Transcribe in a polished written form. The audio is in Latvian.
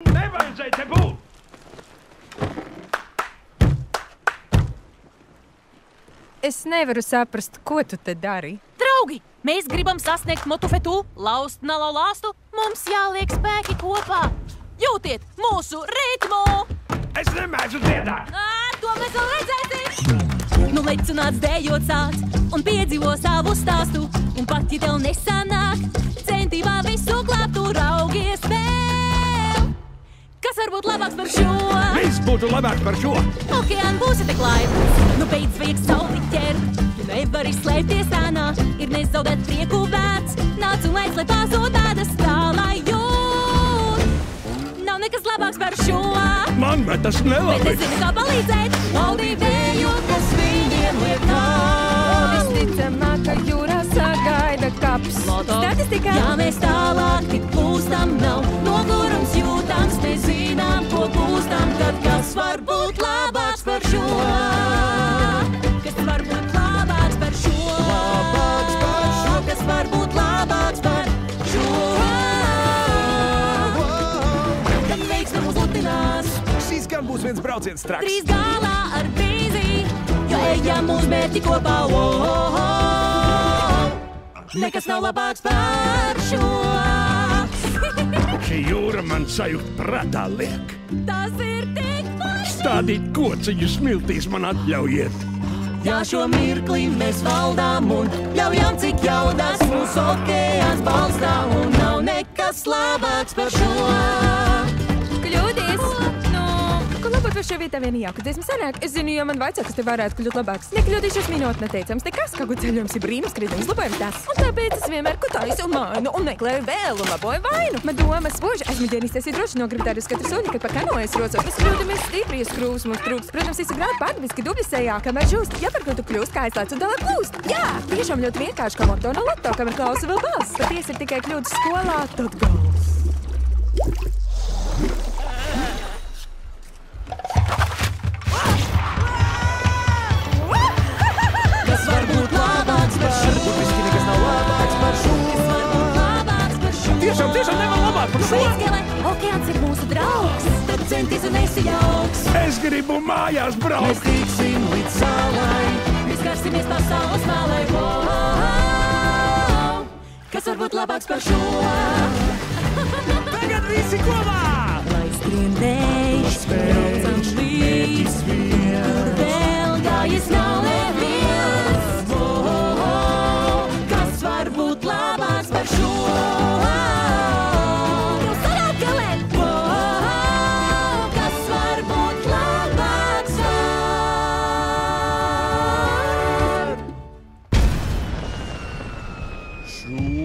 Nevajadzēja te būt! Es nevaru saprast, ko tu te dari. Draugi, mēs gribam sasniegt motufetu, laust nalo lāstu, mums jāliek spēki kopā. Jūtiet mūsu ritmu! Es nemēdzu dziedāt! To mēs vēl redzēsim! Nu lec un nāc dējot sāc, un piedzīvo savu stāstu, un pat, ja tev nesanāk, centībā visu glābt, tu raugies vēl. Kas var būt labāks par šo? Viss būtu labāks par šo! Okeāna būsi tik laipns, nu beidz vajag sauli ķert. Tu nevari slēpties ēnā, ir nezaudēt prieku vērts. Nāc un lec, lai pazūd tādas tā, lai jūt. Nav nekas labāks par šo. Man tas nelabi! Bet es zinu, kā palīdzēt. Laudī vēju, kas viņiem liek nākt. Visticamāk, ka jūrā sagaida kaps. Statistikā. Ja mēs tālāk tik plūstam, nav nogurums jūtams. Mēs zinām, ko gūstam, tad kas var būt labāks par šo? Kas var būt labāks par šo? Labāks par šo. Kas var būt labāks par šo? Kad veiksme mūs lutinās. Šīs gan būs viens brauciens traks. Trīs galā ar brīzi, jo ejam uz mērķi kopā. Nekas nav labāks par šo. Šī jūra man sajūt prātā liek. Tas ir tik forši. Stādīt kociņu smiltīs man atļaujiet. Jā, šo mirkli mēs valdām un ļaujam, cik jaudās mūsu okeāns balstā. Un nav nekas labāks par šo. Kļūdies! Ko labāk par šo vietā vien jauka dziesma sanāk? Es zinu, jo man vajadzētu, kas te varētu kļūt labāks. Nekļūdīšos minot neteicams. Nekas, kā ceļojums ir brīnuskridums, labojums tas. Un tāpēc es vienmēr kutājos un mainu un meklēju vēl un laboju vainu. Man doma spoža, esmu ģēnisties ir droši nogribt uz katru soļu, kad pa kanojas rocot. Mēs kļūdamies stipries krūs, mums trūks. Protams, visi grāti pārdaviski dubļasējā, kamēr žūst. Ja par ko tu kļūst, kā aizlēc un dalāk plūst. Jā, tiešām ļoti vienkārši, kā moto no loto, kamēr klausa vēl balss. Patiesi ir tikai kļūdas skolā, tad gals. Kas var būt labāks par šo? Burtiski nekas nav labāks par šo. Kas var būt labāks par šo? Tiešām nevar labāk par šo. Līdzgale, okeāns ir mūsu draugs, tad centīs un esi jauks. Es gribu mājās Mēs braukt. tiksim līdz salai, mēs karsimies pa saules malai. Kas var būt labāks par šo? Tagad visi kopā! Lai skrien dēļ, braucam līdz, kur vēl gājas nav neviens. Kas var būt labāks par šo? Jūs varat galēt! Kas var būt labāks par šo?